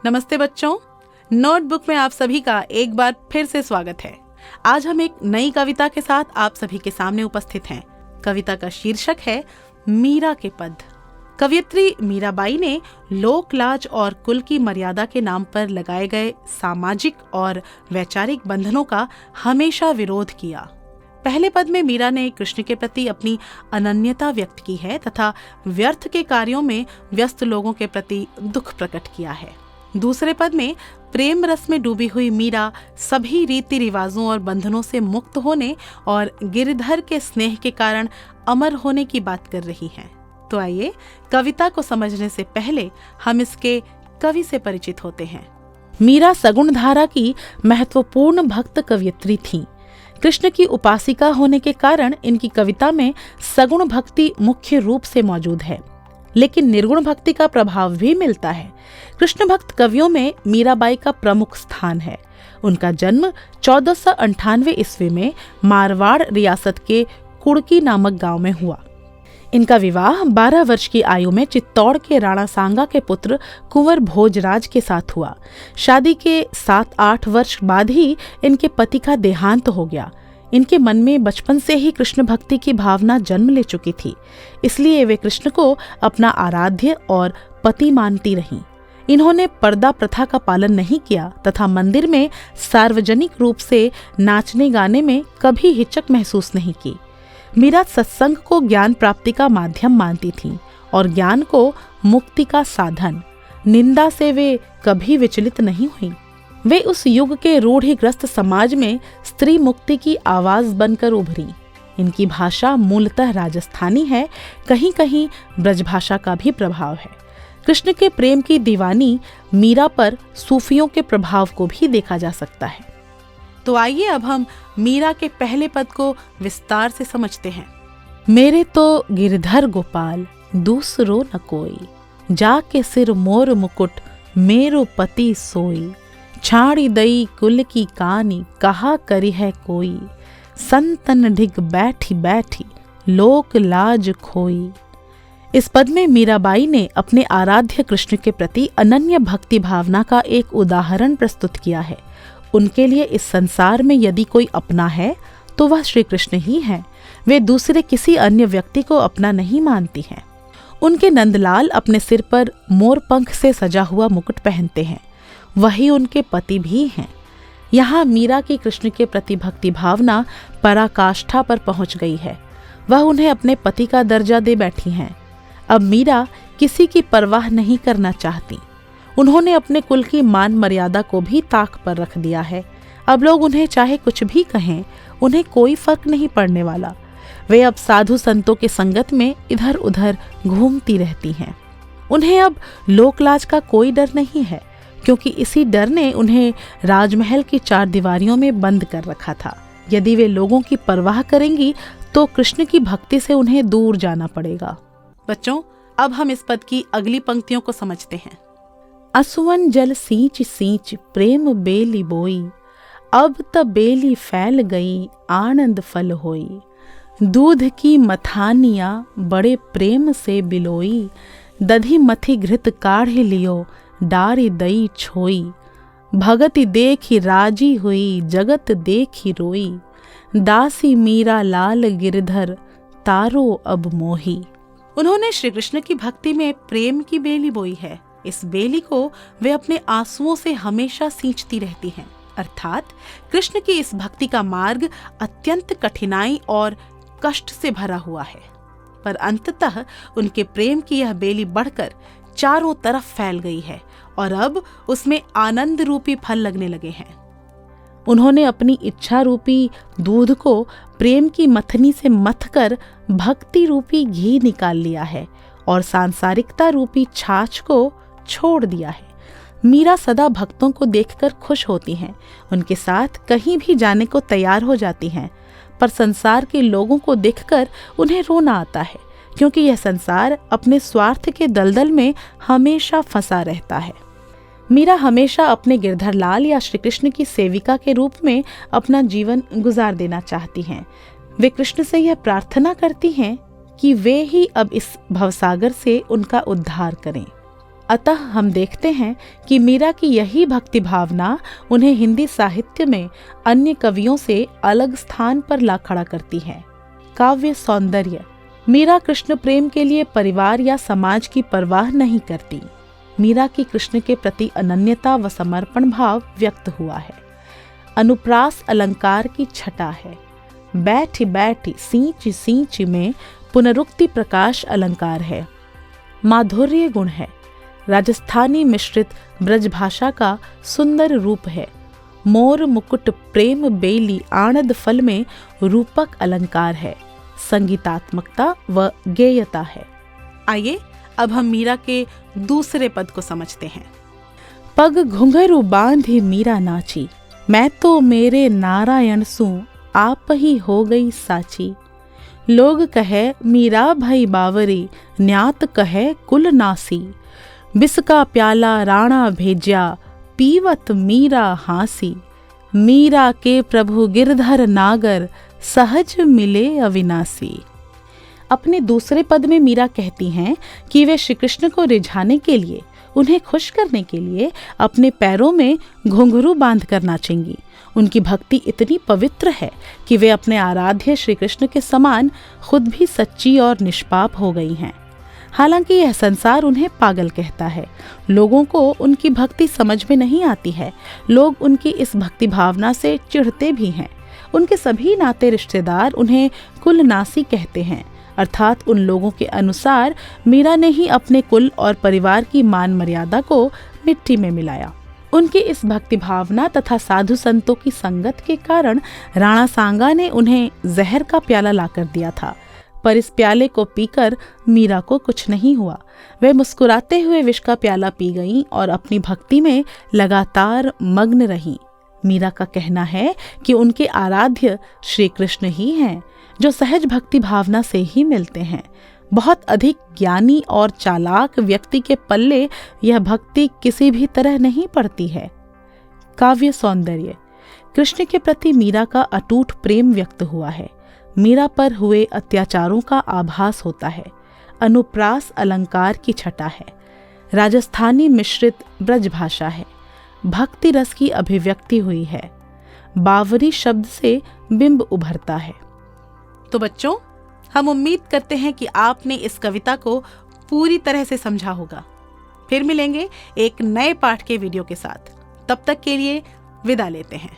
नमस्ते बच्चों, नोटबुक में आप सभी का एक बार फिर से स्वागत है। आज हम एक नई कविता के साथ आप सभी के सामने उपस्थित हैं। कविता का शीर्षक है मीरा के पद। कवयित्री मीराबाई ने लोक लाज और कुल की मर्यादा के नाम पर लगाए गए सामाजिक और वैचारिक बंधनों का हमेशा विरोध किया। पहले पद में मीरा ने कृष्ण के प्रति अपनी अनन्यता व्यक्त की है तथा व्यर्थ के कार्यों में व्यस्त लोगों के प्रति दुख प्रकट किया है। दूसरे पद में प्रेम रस में डूबी हुई मीरा सभी रीति रिवाजों और बंधनों से मुक्त होने और गिरधर के स्नेह के कारण अमर होने की बात कर रही हैं। तो आइए कविता को समझने से पहले हम इसके कवि से परिचित होते हैं। मीरा सगुण धारा की महत्वपूर्ण भक्त कवयित्री थीं। कृष्ण की उपासिका होने के कारण इनकी कविता में सगुण भक्ति मुख्य रूप से मौजूद है, लेकिन निर्गुण भक्ति का प्रभाव भी मिलता है। कृष्ण भक्त कवियों में मीराबाई का प्रमुख स्थान है। उनका जन्म 1498 ईस्वी में मारवाड़ रियासत के कुड़की नामक गांव में हुआ। इनका विवाह 12 वर्ष की आयु में चित्तौड़ के राणा सांगा के पुत्र कुंवर भोजराज के साथ हुआ। शादी के 7-8 वर्ष बाद ही इनके पति का देहांत हो गया। इनके मन में बचपन से ही कृष्ण भक्ति की भावना जन्म ले चुकी थी, इसलिए वे कृष्ण को अपना आराध्य और पति मानती रहीं। इन्होंने पर्दा प्रथा का पालन नहीं किया तथा मंदिर में सार्वजनिक रूप से नाचने गाने में कभी हिचक महसूस नहीं की। मीरा सत्संग को ज्ञान प्राप्ति का माध्यम मानती थीं और ज्ञान को मुक्ति का साधन। निंदा से वे कभी विचलित नहीं हुईं। वे उस युग के रूढ़िग्रस्त समाज में स्त्री मुक्ति की आवाज बनकर उभरी। इनकी भाषा मूलतः राजस्थानी है, कहीं कहीं ब्रजभाषा का भी प्रभाव है। कृष्ण के प्रेम की दीवानी मीरा पर सूफियों के प्रभाव को भी देखा जा सकता है। तो आइए अब हम मीरा के पहले पद को विस्तार से समझते हैं। मेरे तो गिरधर गोपाल दूसरो न कोई, जाके सिर मोर मुकुट मेरो पति सोई, छाड़ी दई कुल की कानी कहा करी है कोई, संतन ढिग बैठी बैठी लोक लाज खोई। इस पद में मीराबाई ने अपने आराध्य कृष्ण के प्रति अनन्य भक्ति भावना का एक उदाहरण प्रस्तुत किया है। उनके लिए इस संसार में यदि कोई अपना है तो वह श्री कृष्ण ही है। वे दूसरे किसी अन्य व्यक्ति को अपना नहीं मानती हैं। उनके नंदलाल अपने सिर पर मोर पंख से सजा हुआ मुकुट पहनते हैं, वही उनके पति भी हैं। यहाँ मीरा की कृष्ण के प्रति भक्ति भावना पराकाष्ठा पर पहुंच गई है। वह उन्हें अपने पति का दर्जा दे बैठी हैं। अब मीरा किसी की परवाह नहीं करना चाहती। उन्होंने अपने कुल की मान मर्यादा को भी ताक पर रख दिया है। अब लोग उन्हें चाहे कुछ भी कहें, उन्हें कोई फर्क नहीं पड़ने वाला। वे अब साधु संतों के संगत में इधर उधर घूमती रहती हैं। उन्हें अब लोकलाज का कोई डर नहीं है, क्योंकि इसी डर ने उन्हें राजमहल की 4 दीवारियों में बंद कर रखा था। यदि वे लोगों की परवाह करेंगी तो कृष्ण की भक्ति से उन्हें दूर जाना पड़ेगा। बच्चों, अब हम इस पद की अगली पंक्तियों को समझते हैं। असुवन जल सींच सींच प्रेम बेली बोई, अब त बेली फैल गई आनंद फल होई, दूध की मथानिया बड़े प्रेम से बिलोई, दधी मथी घृत काढ़े लियो डारी दई छोई, भगति देखी राजी हुई जगत देखी रोई, दासी मीरा लाल गिरधर तारो अब मोही। उन्होंने श्री कृष्ण की भक्ति में प्रेम की बेली बोई है। इस बेली को वे अपने आंसुओं से हमेशा सींचती रहती हैं। अर्थात कृष्ण की इस भक्ति का मार्ग अत्यंत कठिनाई और कष्ट से भरा हुआ है, पर अंततः उनके प्रेम की यह बेली बढ़कर चारों तरफ फैल गई है और अब उसमें आनंद रूपी फल लगने लगे हैं। उन्होंने अपनी इच्छा रूपी दूध को प्रेम की मथनी से मथकर भक्ति रूपी घी निकाल लिया है और सांसारिकता रूपी छाछ को छोड़ दिया है। मीरा सदा भक्तों को देखकर खुश होती हैं, उनके साथ कहीं भी जाने को तैयार हो जाती हैं, पर संसार के लोगों को देखकर उन्हें रोना आता है, क्योंकि यह संसार अपने स्वार्थ के दलदल में हमेशा फंसा रहता है। मीरा हमेशा अपने गिरधरलाल या श्री कृष्ण की सेविका के रूप में अपना जीवन गुजार देना चाहती हैं। वे कृष्ण से यह प्रार्थना करती हैं कि वे ही अब इस भवसागर से उनका उद्धार करें। अतः हम देखते हैं कि मीरा की यही भक्ति भावना उन्हें हिंदी साहित्य में अन्य कवियों से अलग स्थान पर ला खड़ा करती है। काव्य सौंदर्य। मीरा कृष्ण प्रेम के लिए परिवार या समाज की परवाह नहीं करती। मीरा की कृष्ण के प्रति अनन्यता व समर्पण भाव व्यक्त हुआ है। अनुप्रास अलंकार की छटा है। बैठी बैठी सींच सींच में पुनरुक्ति प्रकाश अलंकार है। माधुर्य गुण है। राजस्थानी मिश्रित ब्रजभाषा का सुंदर रूप है। मोर मुकुट प्रेम बेली आणद फल में रूपक अलंकार है। संगीतात्मकता व गेयता है। आइए अब हम मीरा के दूसरे पद को समझते हैं। पग घुंघरू बांधी मीरा नाची, मैं तो मेरे नारायण सू आप ही हो गई साची। लोग कहे मीरा भई बावरी, न्यात कहे कुल नासी। बिस्का प्याला राणा भेज्या, पीवत मीरा हासी। मीरा के प्रभु गिरधर नागर, सहज मिले अविनाशी। अपने दूसरे पद में मीरा कहती हैं कि वे श्री कृष्ण को रिझाने के लिए, उन्हें खुश करने के लिए अपने पैरों में घुंघरू बांध कर नाचेंगी। उनकी भक्ति इतनी पवित्र है कि वे अपने आराध्य श्री कृष्ण के समान खुद भी सच्ची और निष्पाप हो गई हैं। हालांकि यह संसार उन्हें पागल कहता है। लोगों को उनकी भक्ति समझ में नहीं आती है। लोग उनकी इस भक्ति भावना से चिढ़ते भी हैं। उनके सभी नाते रिश्तेदार उन्हें कुलनासी कहते हैं, अर्थात उन लोगों के अनुसार मीरा ने ही अपने कुल और परिवार की मान मर्यादा को मिट्टी में मिलाया। उनकी इस भक्ति भावना तथा साधु संतों की संगत के कारण राणा सांगा ने उन्हें जहर का प्याला लाकर दिया था, पर इस प्याले को पीकर मीरा को कुछ नहीं हुआ। वे मुस्कुराते हुए विष का प्याला पी गईं और अपनी भक्ति में लगातार मग्न रहीं। मीरा का कहना है कि उनके आराध्य श्री कृष्ण ही हैं, जो सहज भक्ति भावना से ही मिलते हैं। बहुत अधिक ज्ञानी और चालाक व्यक्ति के पल्ले यह भक्ति किसी भी तरह नहीं पड़ती है। काव्य सौंदर्य। कृष्ण के प्रति मीरा का अटूट प्रेम व्यक्त हुआ है। मीरा पर हुए अत्याचारों का आभास होता है। अनुप्रास अलंकार की छटा है। राजस्थानी मिश्रित ब्रजभाषा है। भक्ति रस की अभिव्यक्ति हुई है। बावरी शब्द से बिंब उभरता है। तो बच्चों, हम उम्मीद करते हैं कि आपने इस कविता को पूरी तरह से समझा होगा। फिर मिलेंगे एक नए पाठ के वीडियो के साथ। तब तक के लिए विदा लेते हैं।